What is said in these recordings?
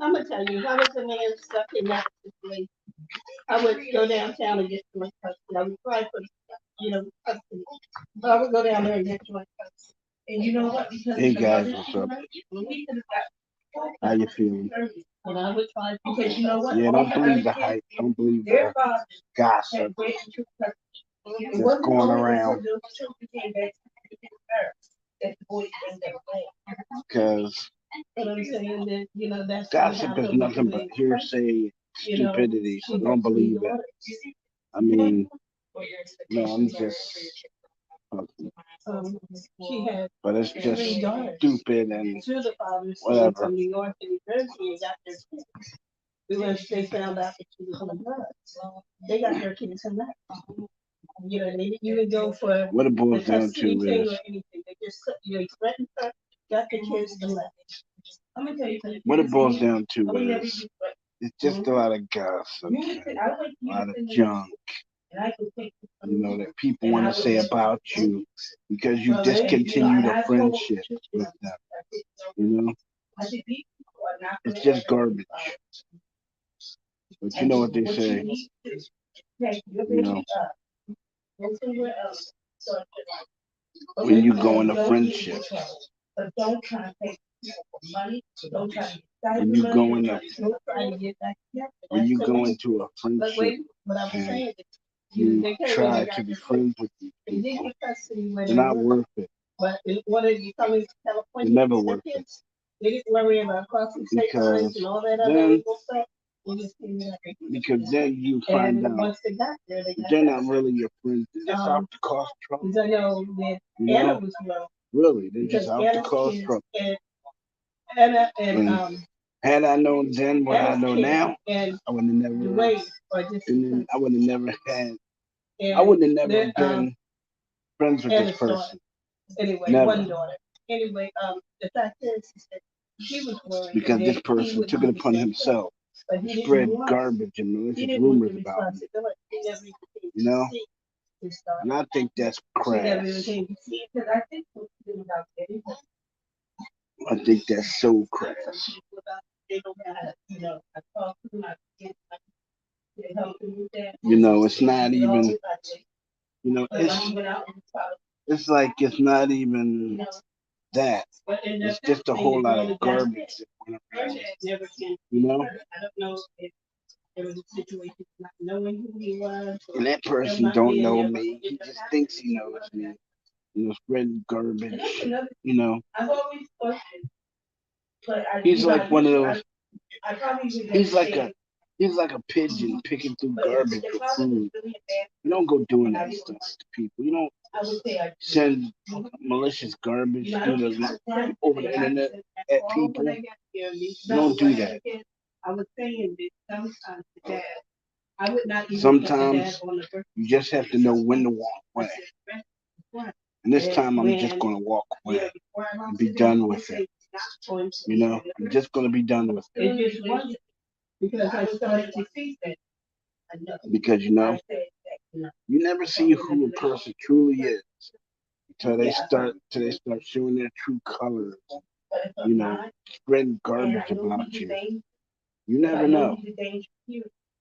I'm gonna tell you, if I was a man stuck in that situation, I would go downtown and get joint custody. I would try for, custody. But I would go down there and get joint custody. And you know what? Because Hey guys, what's up? we could have How you feeling? and I would try because you know what? Yeah, don't believe the hype. Don't believe the gossip that's going around. Because gossip is nothing but hearsay, stupidity. So don't believe it. I mean, no, I'm just. She had But it's just stupid and two of the fathers whatever. from New York and New Jersey and got their kids. They found out that she was on the blood. They got their kids from that. They didn't even go for What it boils the down to custody thing is or anything. They just threatened her, got the kids and left. I'm gonna tell you something. what it boils down to is it's just a lot of gossip, and a lot of junk. That people want to say about you because you discontinued a friendship with them. You know, it's just garbage. But you know what they say. You know, when you go into friendship, when you go into when you go into a friendship and you try to be friends with these people, they're not worth it. They're never worth it. Because then, because then you find out they're not really your friends. They're just out to cause trouble. You know? Really, they're just out to cause trouble. And had I known then what I know now, I would have never. I would have never had. I would have never been friends with this person. Never. Because this person took it upon himself to spread garbage and malicious rumors about me. You know? And I think that's crass. I think that's so crass. It's not even, it's like it's not even that. It's just a whole lot of garbage that went around. You know? And that person don't know me. He just thinks he knows me. Spreading garbage. You know, he's like one of those. He's like a he's like a pigeon picking through garbage for food. You don't go doing that stuff to people. You don't send malicious garbage through over the internet at people. You don't do that. Sometimes you just have to know when to walk away. And this time I'm just gonna walk away and be done with it. I'm just gonna be done with it. Because you never see who a person truly is until they start showing their true colors. Spreading garbage about you. You never know.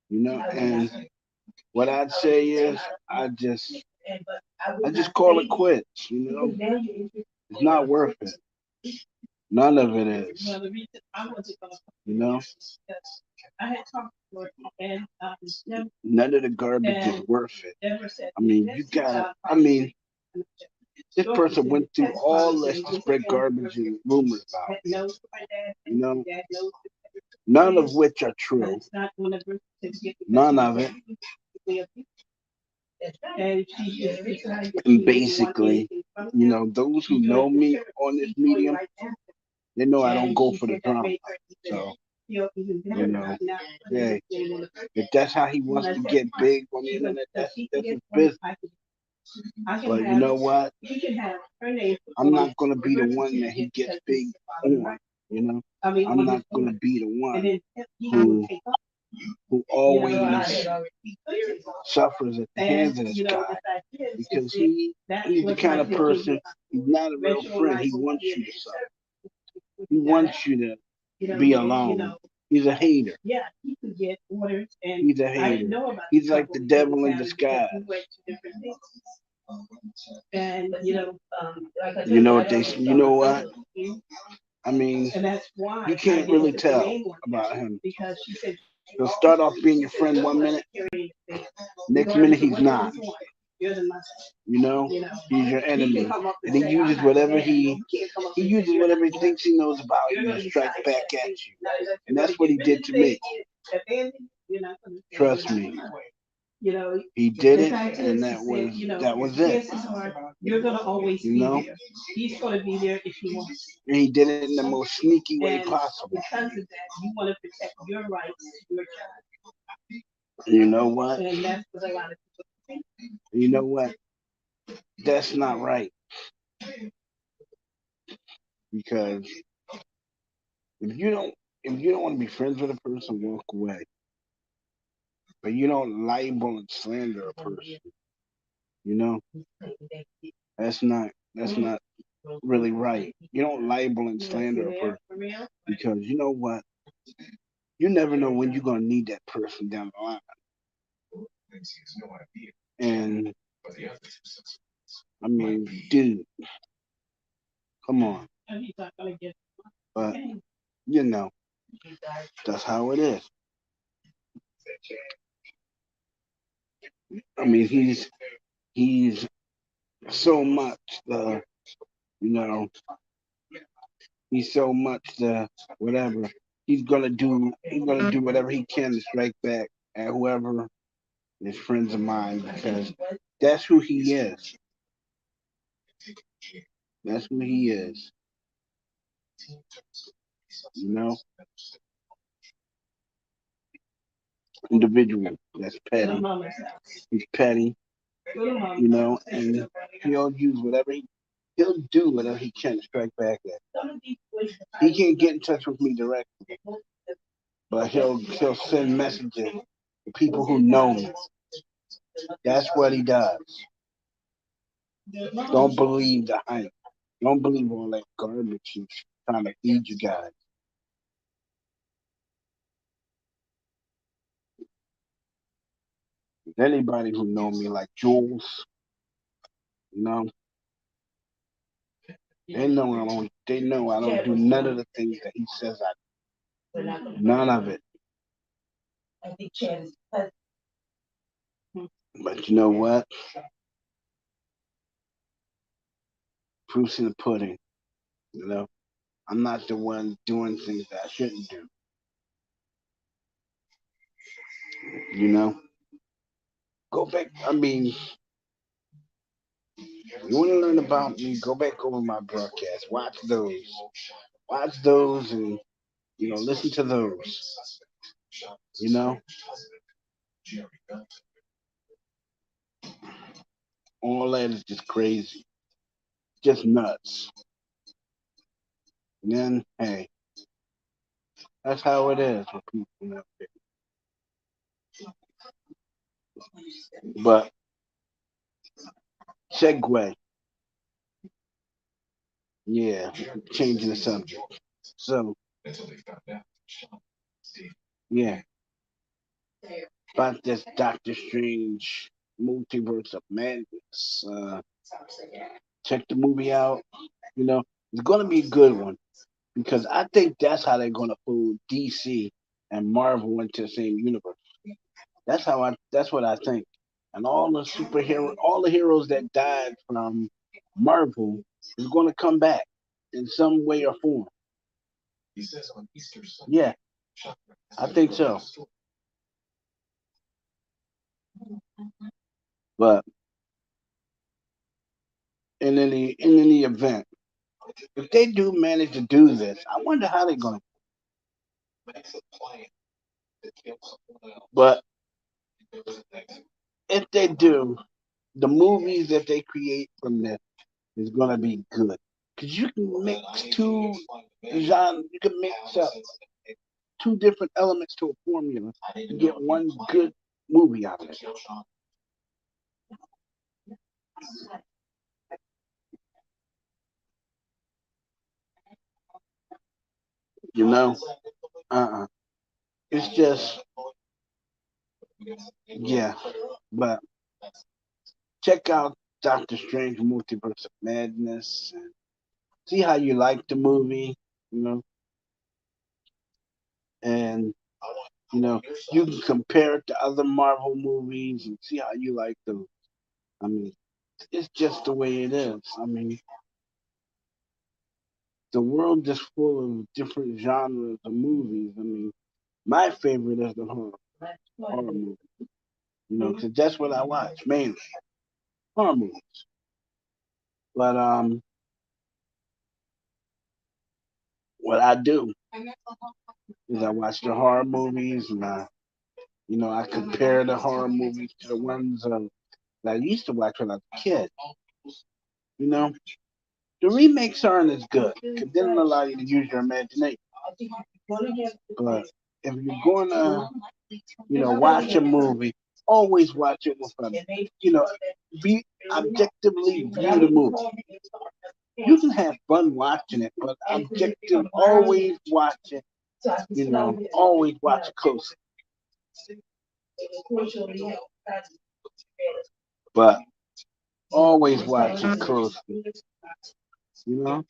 And what I'd say is I just call it quits. It's not worth it. None of it is. None of the garbage is worth it. I mean, this person went through all this to spread garbage and rumors about me. None of which are true. None of it. And basically, those who know me on this medium, they know I don't go for the drama. So, hey, if that's how he wants to get big on the internet, that's his business. But you know what? I'm not gonna be the one that he gets big on. I'm not gonna be the one who always suffers at the hands of this guy because he's the kind of person. He's not a real friend. He wants you to suffer. He wants you to be alone. He's a hater. Yeah, he could get orders, and He's a I didn't hater. know about He's the like the couple devil in because disguise. we went to different places. And like I told You know you, I what they? don't You know what? know. I mean, And that's why you I can't didn't really put the tell name on it about him. because she said He'll start off being your friend one minute, next minute he's not. you're the mother. You know, You know, he's your he can enemy, come up and he say, "I'm uses not whatever there." he You can't come up he and say, uses "You're whatever not he there." thinks he knows about You're you gonna to be strike tied back to at that you, thing. and that's what he did to me. You're not gonna say, Trust me, you know, he did the it, fact and is, that was it. chances are you're gonna always You be know, there. He's gonna be there if he wants. and he did it in the most sneaky way And possible. because of that, you want to protect your rights, your child. You know what? And that's what a lot of people think. You know what? That's not right, because if you don't if you don't want to be friends with a person, walk away. But you don't libel and slander a person. You know, that's not really right. You don't libel and slander a person, because you know what? You never know when you're gonna need that person down the line. And I mean, dude, come on. But you know, that's how it is. I mean, he's so much the you know he's so much the whatever. He's gonna do whatever he can to strike back at whoever is friends of mine, because that's who he is. That's who he is. You know, individual. That's petty. He's petty. You know, and he'll do whatever he can to strike back at. He can't get in touch with me directly, but he'll send messages to people who know me. That's what he does. Don't believe the hype. Don't believe all that garbage he's trying to feed you guys. Anybody who know me like Jules, you know, they know I don't do none of the things that he says I do. None of it. But you know what? Proof's in the pudding. You know, I'm not the one doing things that I shouldn't do. You know, go back. I mean, you want to learn about me? Go back over my broadcast. Watch those. Watch those, and listen to those. You know, all that is just crazy, just nuts. And then, hey, that's how it is with people out there. But segue, yeah, changing the subject. So, yeah, about this Doctor Strange Multiverse of Madness. Check the movie out. It's gonna be a good one, because I think that's how they're gonna pull DC and Marvel into the same universe. That's what I think. And all the heroes that died from Marvel is gonna come back in some way or form. Yeah, I think so. But in any event, if they do manage to do this, I wonder how they're gonna. But if they do, the movies that they create from this is gonna be good. Cause you can mix two genres, you can mix up two different elements to a formula and get one good movie out of it. You know? Uh-uh. it's just, yeah. But check out Doctor Strange Multiverse of Madness and see how you like the movie, you know, and you know, you can compare it to other Marvel movies and see how you like them. I mean, it's just the way it is. I mean, the world is full of different genres of movies. I mean, my favorite is the horror movie, you know, because that's what I watch mainly, horror movies. But what I do is I watch the horror movies and I compare the horror movies to the ones that I used to watch when I was a kid. You know, the remakes aren't as good because they don't allow you to use your imagination. But if you're gonna, watch a movie, always watch it with you know, be objectively view the movie. You can have fun watching it, but objective, always watch it. Always watch it closely. But always watch it closely. You know.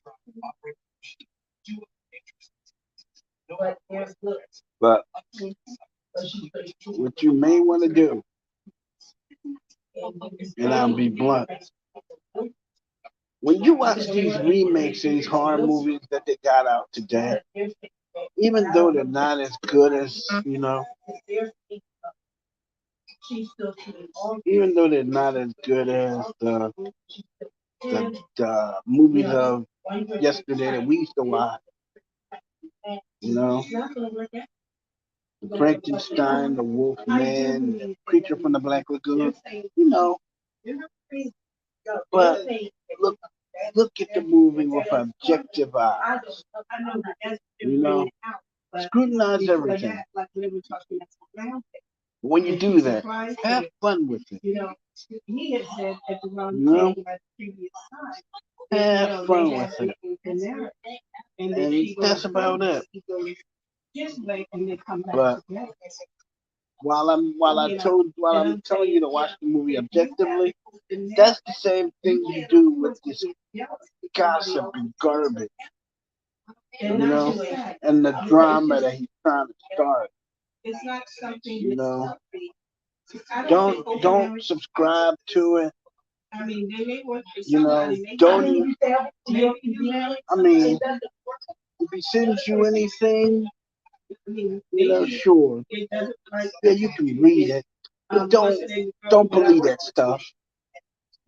But what you may want to do, and I'll be blunt, when you watch these remakes of these horror movies that they got out today, even though they're not as good as, even though they're not as good as the movies of yesterday that we used to watch, you know, the Frankenstein, the Wolfman, the Creature from the Black Lagoon, you know, but look look at the movie with objective eyes. You know, scrutinize everything. When you do that, have fun with it. You know, have fun with it. And that's about it. But while I'm telling you to watch the movie objectively, that's the same thing you do with this gossip and garbage, and the drama that he's trying to start. You know, don't subscribe to it. Don't even. I mean, if he sends you anything, sure, yeah, you can read it, but don't believe that stuff.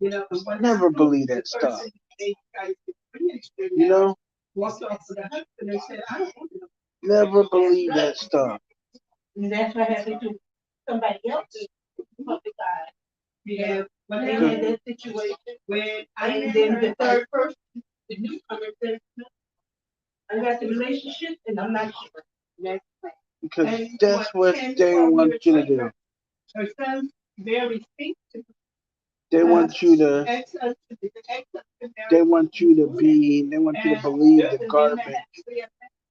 Never believe that stuff. You know, never believe that stuff. That's what happened to somebody else. Yeah, but they had that situation where and then the third person, the newcomer says, no, I got the relationship and I'm not sure. Because that's what they want you to do. Her son's very sensitive. They want you to. They want you to believe the garbage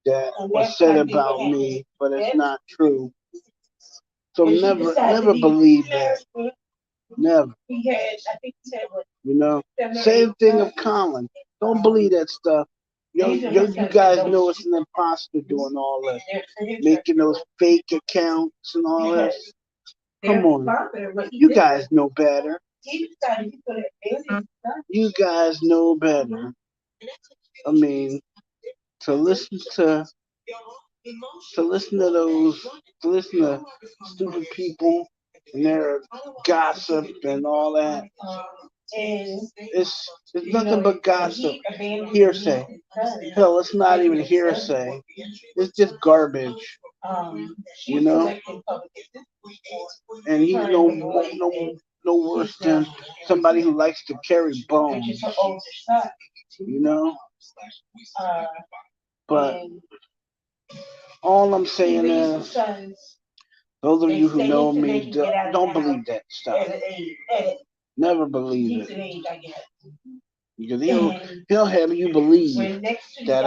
that was said about me, but it's not true. So never believe that. Never. Same thing of Colin. Don't believe that stuff. You guys know it's an imposter doing all this, making those fake accounts and all this. Come on, you guys know better. You guys know better. I mean, to listen to to listen to stupid people and their gossip and all that. It's nothing but gossip, hearsay. Hell, it's not even hearsay. It's just garbage, you know. And he's no worse than somebody who likes to carry bones, you know. But all I'm saying is, those of you who know me, don't believe that stuff. Never believe it. Because he'll have you believe that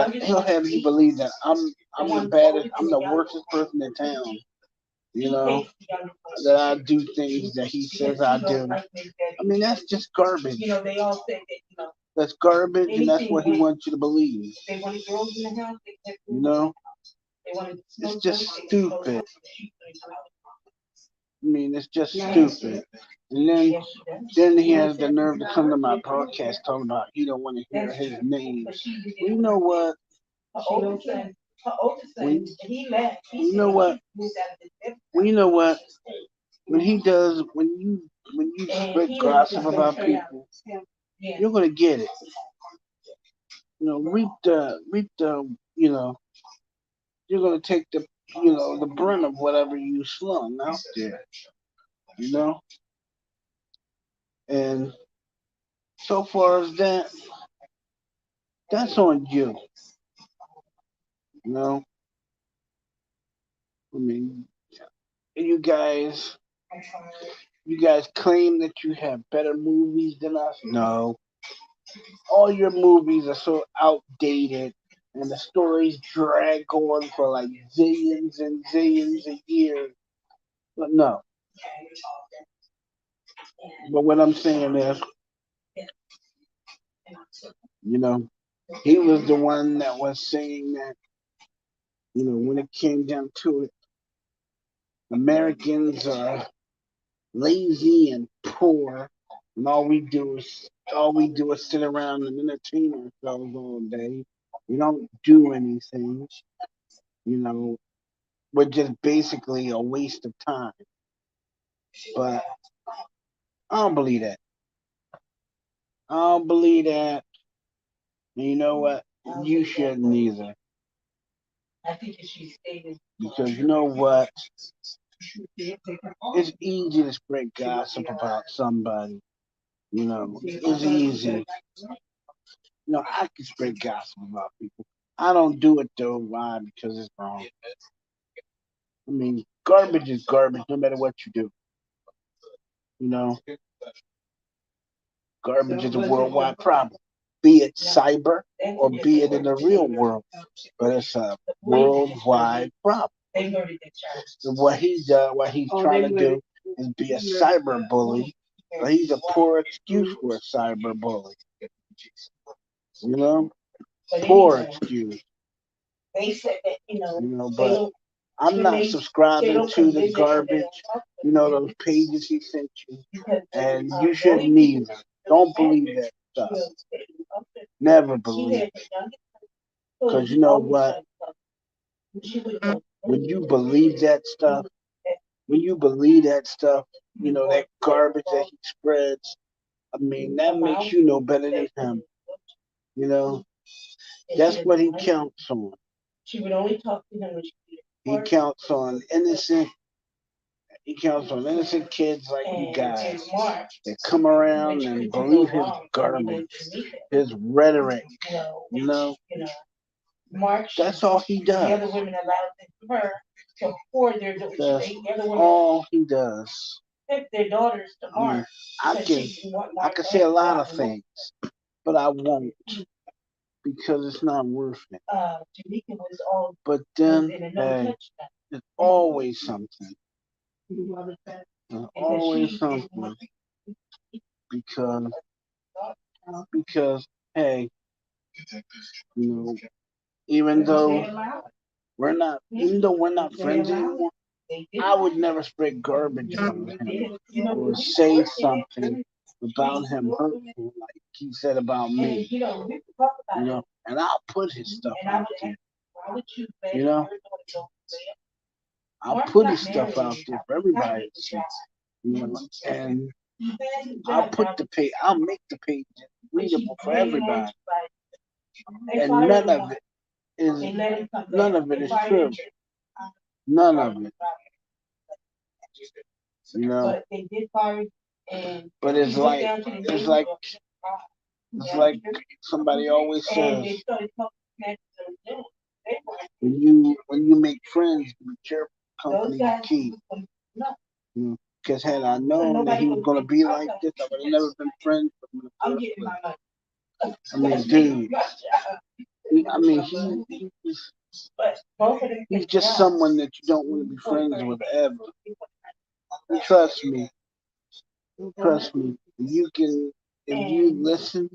I'm the baddest, I'm the worstest person in town. You know, that I do things that he says I do. I mean, that's just garbage. That's garbage, and that's what he wants you to believe. You know, it's just stupid. I mean, it's just stupid. And then he has the nerve to come to my broadcast talking about he don't want to hear his name. Well, you know what? You know what? Well, you know what? When he does, when you spread gossip about people, you're gonna get it. You know, reap the, you know, you're gonna take the, you know, the brunt of whatever you slung out there. You know, and so far as that, that's on you. You know, I mean, you guys, you guys claim that you have better movies than us. No, all your movies are so outdated, and the stories drag on for like zillions and zillions of years. But no, but what I'm saying is, you know, he was the one that was saying that, you know, when it came down to it, Americans are lazy and poor, and all we do is sit around and entertain ourselves all day. We don't do anything. You know, we're just basically a waste of time. But I don't believe that. I don't believe that. And you know what? You shouldn't either. Because you know what? It's easy to spread gossip about somebody. You know, it's easy. You know, I can spread gossip about people. I don't do it though. Why? Because it's wrong. I mean, garbage is garbage no matter what you do. You know, garbage is a worldwide problem, be it cyber or be it in the real world. But it's a worldwide problem. So what he's trying to do is be a cyber bully, but he's a poor excuse for a cyber bully. You know, poor excuse. You know, but I'm not subscribing to the garbage. You know, those pages he sent you, and you shouldn't either. Don't believe that stuff. Never believe it. Because you know what? When you believe that stuff, when you believe that stuff, you know, that garbage that he spreads, I mean, that makes you know better than him. You know, that's what he counts on. He counts on innocent. He counts on innocent kids like you guys that come around and believe his garbage, his rhetoric. You know, that's all he does. That's all he does. I mean, I can I can say a lot of things, but I won't because it's not worth it. But then, hey, there's always something. There's always something because hey, you know, even though even though we're not friends anymore, I would never spread garbage about him or say something about him hurtful like he said about me. You know, and I'll put his stuff out there. You know, I'll put his stuff out there for everybody to see. You know, and I'll make the page readable for everybody. And is none of it is true. None of it. You know. But it's like somebody always says, when you make friends, be careful company you keep. You know, because had I known that he was gonna be like this, I would have never been friends with him in the first place. I mean, dude. I mean, he's just someone that you don't want to be friends with ever. Trust me. Trust me. If you listen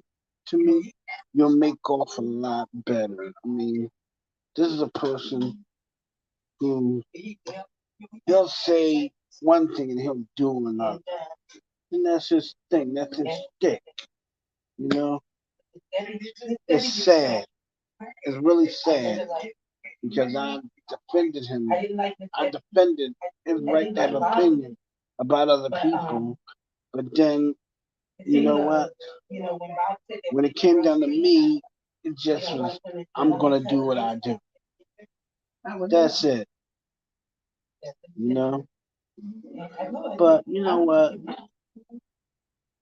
to me, you'll make off a lot better. I mean, this is a person who he'll say one thing and he'll do another. And that's his thing. That's his stick. You know, it's sad. It's really sad because I defended him. I defended his right to have opinion about other people. But then, you know what? When it came down to me, it just was, I'm going to do what I do. That's it. You know? But you know what?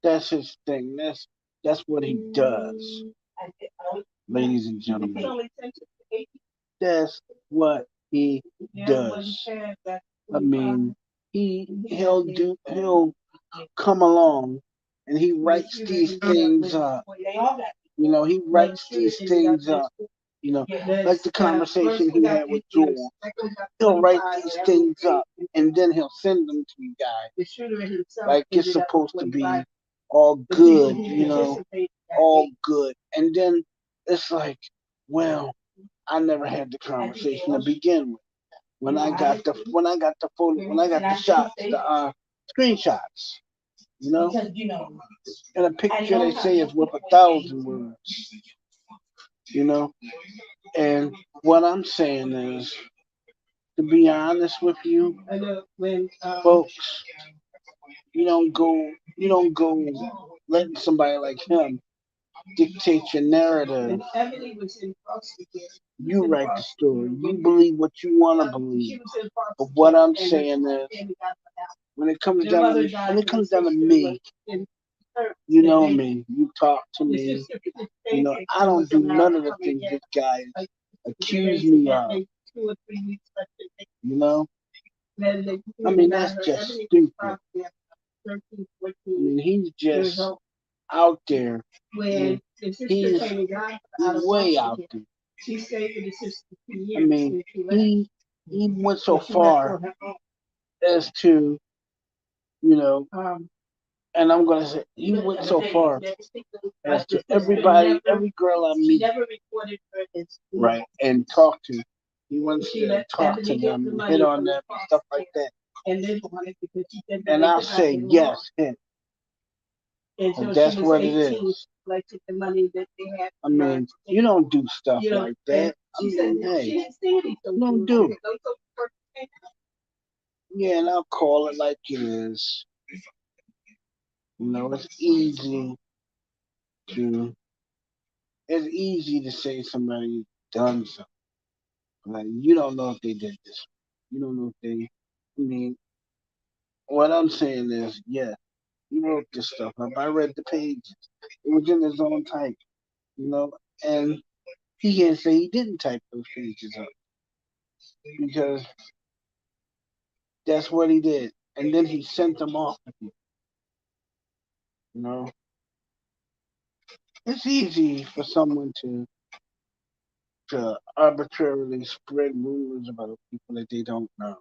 That's his thing. That's what he does, ladies and gentlemen. That's what he does. I mean, he'll come along and he writes these things up. You know, he writes these things up. You know, like the conversation he had with George. He'll write these things up and then he'll send them to you guys. Like it's supposed to be all good, you know, all good. And then it's like, well, I never had the conversation to begin with. When I got the shots, the screenshots, you know, and a picture they say is worth 1,000 words, you know. And what I'm saying is, to be honest with you, folks, you don't go letting somebody like him dictate your narrative. You write the story. You believe what you want to believe. But what I'm saying is, when it comes down to me, you know me. You talk to me. You know I don't do none of the things this guy accused me of. You know, I mean that's just stupid. I mean he's just out there. He's way out there. I mean he went so far as to, you know, and I'm gonna say he went so far as to every girl I meet, right, and talk to. He wants to talk to them, and hit on them, and stuff like that. And I say yes, hit. And that's what it is. I mean, you don't do stuff like that. I mean, hey, you don't do it. Yeah, and I'll call it like it is. You know, to it's easy to say somebody done something. Like you don't know if they did this. You don't know if they. I mean, what I'm saying is, yeah, he wrote this stuff up. I read the pages. It was in his own type, you know, and he can't say he didn't type those pages up because that's what he did. And then he sent them off to people. You know, it's easy for someone to arbitrarily spread rumors about people that they don't know.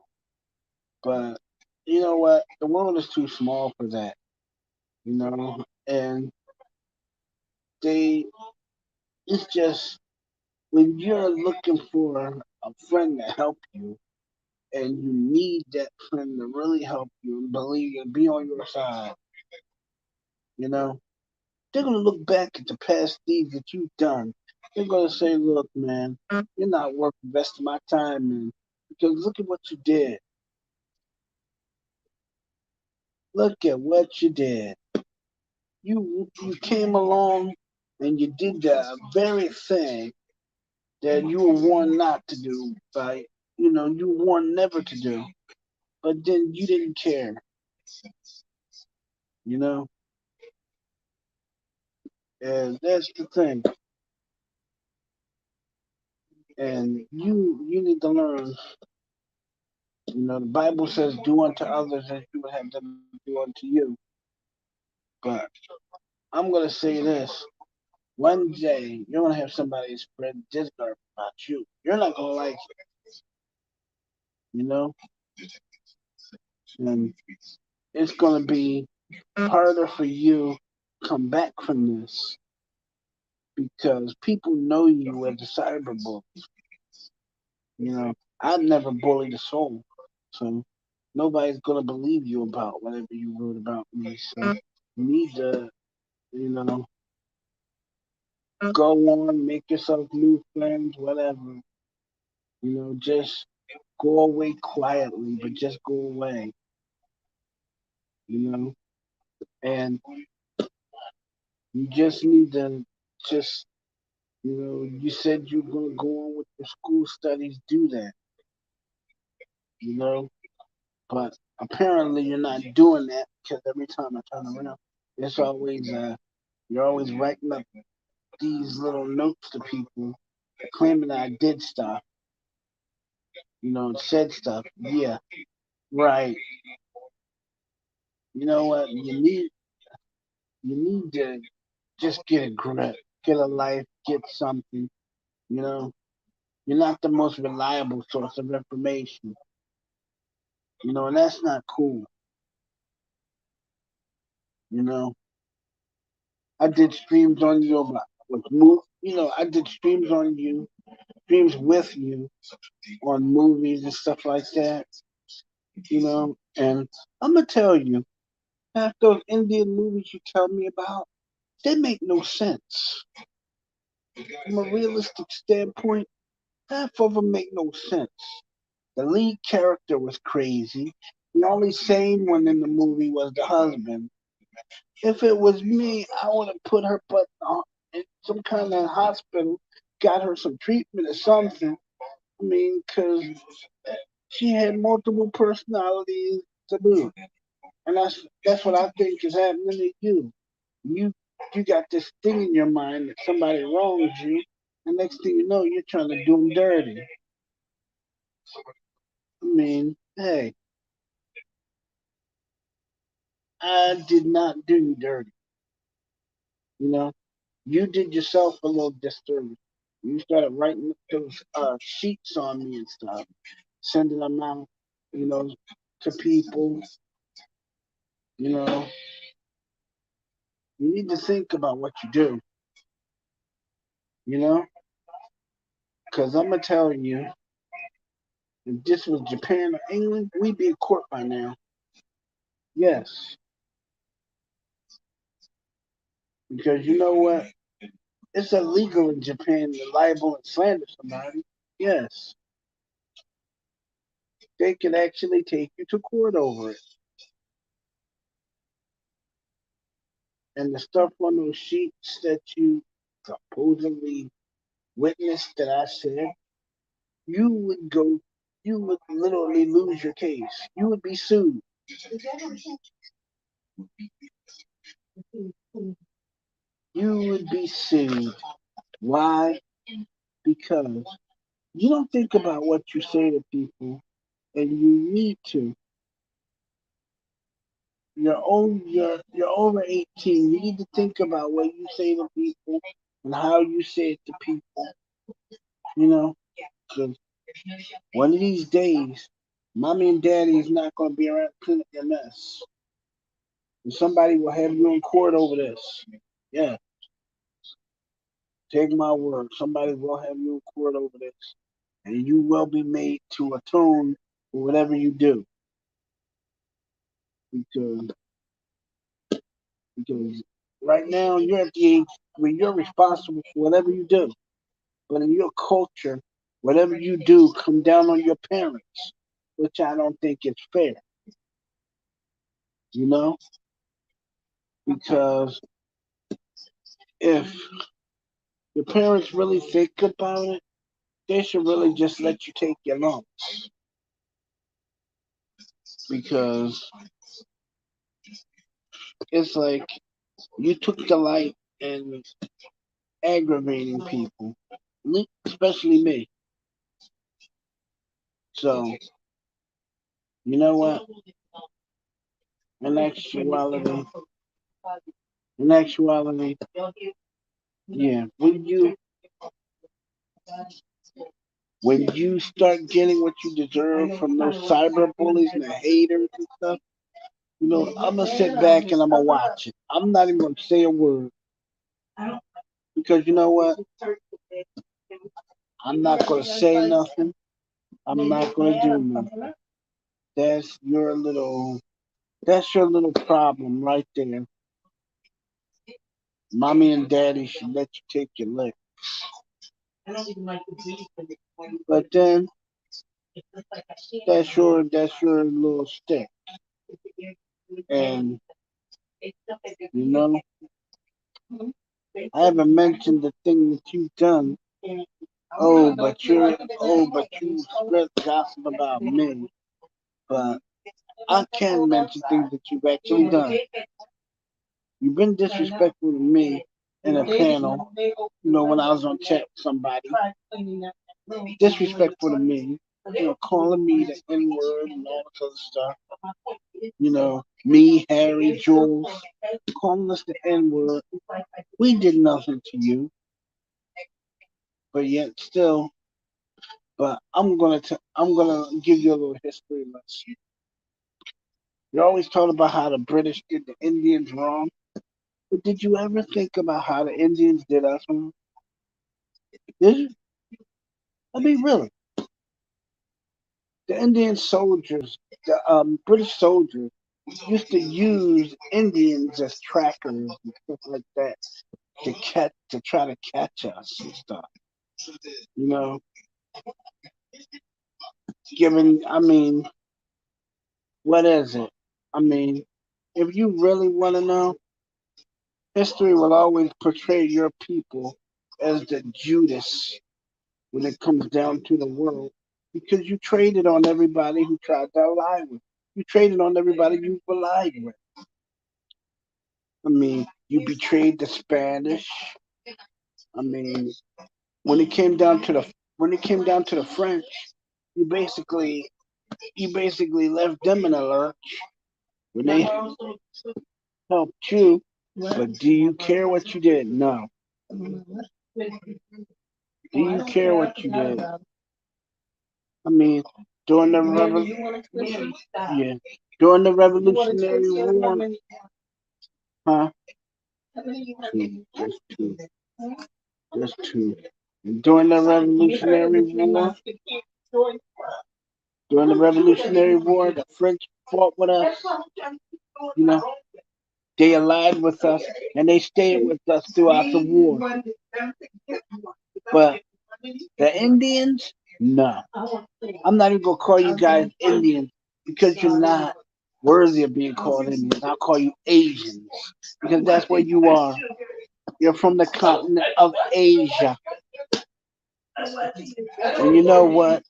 But you know what? The world is too small for that. You know, and they it's just when you're looking for a friend to help you and you need that friend to really help you and believe and be on your side, you know, they're gonna look back at the past deeds that you've done. They're gonna say, look, man, you're not worth the rest of my time, man. Because look at what you did. Look at what you did. You came along and you did the very thing that you were warned not to do, by you were warned never to do. But then you didn't care, you know? And that's the thing. And you need to learn, the Bible says do unto others as you would have them do unto you. But I'm gonna say this. One day you're gonna have somebody spread this garbage about you. You're not gonna like it, you know, and it's gonna be harder for you to come back from this because people know you as a cyberbully. You know, I've never bullied a soul, so nobody's gonna believe you about whatever you wrote about me. So you need to, you know, go on, make yourself new friends, whatever. You know, just go away quietly, but just go away. You know, and you just need to just, you know, you said you're gonna go on with your school studies, do that. You know, but apparently you're not doing that because every time I turn around, it's always you're always writing up these little notes to people claiming that I did stuff, you know, and said stuff. Yeah, right. You know what? You need to just get a grip, get a life, get something. You know, you're not the most reliable source of information. You know, and that's not cool. You know, I did streams on you about with move. You know, I did streams on you, streams with you on movies and stuff like that. You know, and I'm gonna tell you, half those Indian movies you tell me about, they make no sense. From a realistic standpoint, half of them make no sense. The lead character was crazy. The only sane one in the movie was the husband. If it was me, I would have put her butt in some kind of hospital, got her some treatment or something. I mean, because she had multiple personalities to boot. And that's what I think is happening to you. You you got this thing in your mind that somebody wrongs you, and next thing you know, you're trying to do them dirty. I mean, hey, I did not do you dirty. You know, you did yourself a little disservice. You started writing those sheets on me and stuff, sending them out, you know, to people. You know, you need to think about what you do. You know, because I'm gonna tell you, if this was Japan or England, we'd be in court by now. Yes, because you know what? It's illegal in Japan to libel and slander somebody. Yes, they can actually take you to court over it. And the stuff on those sheets that you supposedly witnessed that I said, you would go, you would literally lose your case. You would be sued. You would be sued. Why? Because you don't think about what you say to people, and you need to. You're over 18. You need to think about what you say to people and how you say it to people. You know, 'cause one of these days, mommy and daddy is not going to be around to clean up your mess. And somebody will have you in court over this. Yeah, take my word. Somebody will have you in court over this. And you will be made to atone for whatever you do. Because, because right now you're at the age where you're responsible for whatever you do. But in your culture, whatever you do come down on your parents, which I don't think is fair. You know? Because if your parents really think about it, they should really just let you take your lumps. Because it's like you took delight in aggravating people, especially me. So, you know what? In actuality, in actuality, Yeah, when you start getting what you deserve from those cyber bullies and the haters and stuff, I'm gonna sit back and I'm gonna watch it. I'm not even gonna say a word because you know what? I'm not gonna say nothing. I'm not gonna do nothing. That's your little that's your little problem right there. Mommy and daddy should let you take your lick. But then that's your little stick. And you know, I haven't mentioned the thing that you've done. Oh, but you spread gossip about me. But I can mention things that you've actually done. You've been disrespectful to me in a panel, when I was on chat with somebody. Disrespectful to me, calling me the N word and all this other stuff. Me, Harry, Jules, calling us the N word. We did nothing to you, but yet still. But I'm gonna give you a little history lesson. You always talk about how the British did the Indians wrong, but did you ever think about how the Indians did us wrong? Did you? I mean, really, the Indian soldiers, the British soldiers, used to use Indians as trackers and stuff like that to try to catch us and stuff. You know, I mean, what is it? I mean, if you really want to know, history will always portray your people as the Judas when it comes down to the world because you traded on everybody who tried to ally with. You traded on everybody you allied with. I mean, you betrayed the Spanish. I mean, when it came down to the French, you basically left them in a lurch when they helped you. But do you care what you did? No. Do you care what you did? I mean, during the revolution, yeah, during the Revolutionary War, huh? There's two. There's two. During the Revolutionary War, the French fought with us. You know, they allied with us and they stayed with us throughout the war. But the Indians, no. I'm not even gonna call you guys Indians because you're not worthy of being called Indians. I'll call you Asians because that's what you are. You're from the continent of Asia. And you know what?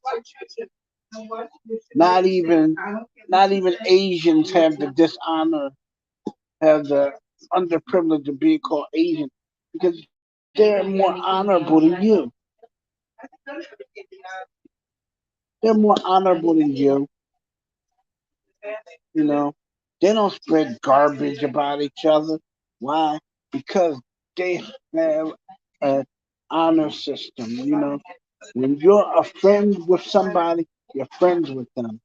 Not even Asians have the underprivilege of being called Asian because they're more honorable than you. They're more honorable than you. You know, they don't spread garbage about each other. Why? Because they have an honor system. When you're a friend with somebody, you're friends with them.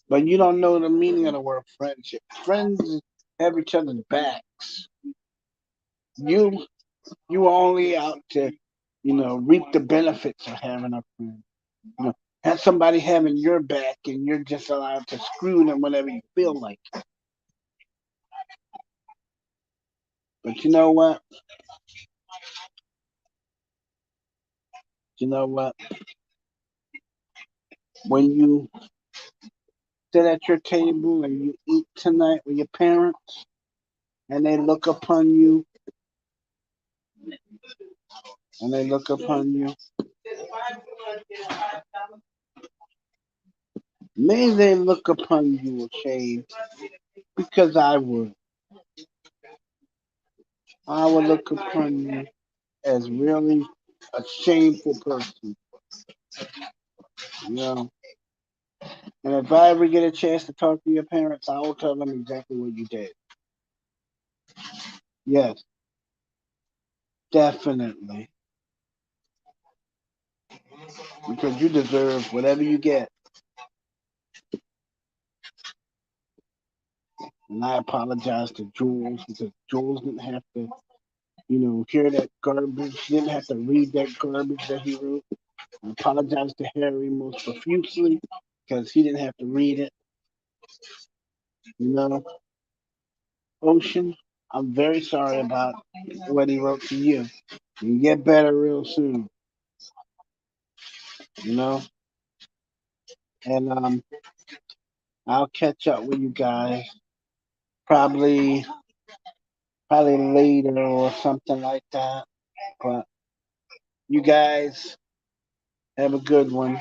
But you don't know the meaning of the word friendship. Friends have each other's backs. You you are only out to, reap the benefits of having a friend. You know, have somebody having your back and you're just allowed to screw them whenever you feel like. But you know what? You know what? When you sit at your table and you eat tonight with your parents and they look upon you and they look upon you, may they look upon you with shame because I would look upon you as really a shameful person, you know. And if I ever get a chance to talk to your parents, I will tell them exactly what you did. Yes, Definitely. Because you deserve whatever you get. And I apologize to Jules because Jules didn't have to, hear that garbage. She didn't have to read that garbage that he wrote. I apologize to Harry most profusely because he didn't have to read it. You know, Ocean, I'm very sorry about what he wrote to you. You get better real soon, you know? And I'll catch up with you guys probably later or something like that. But you guys have a good one.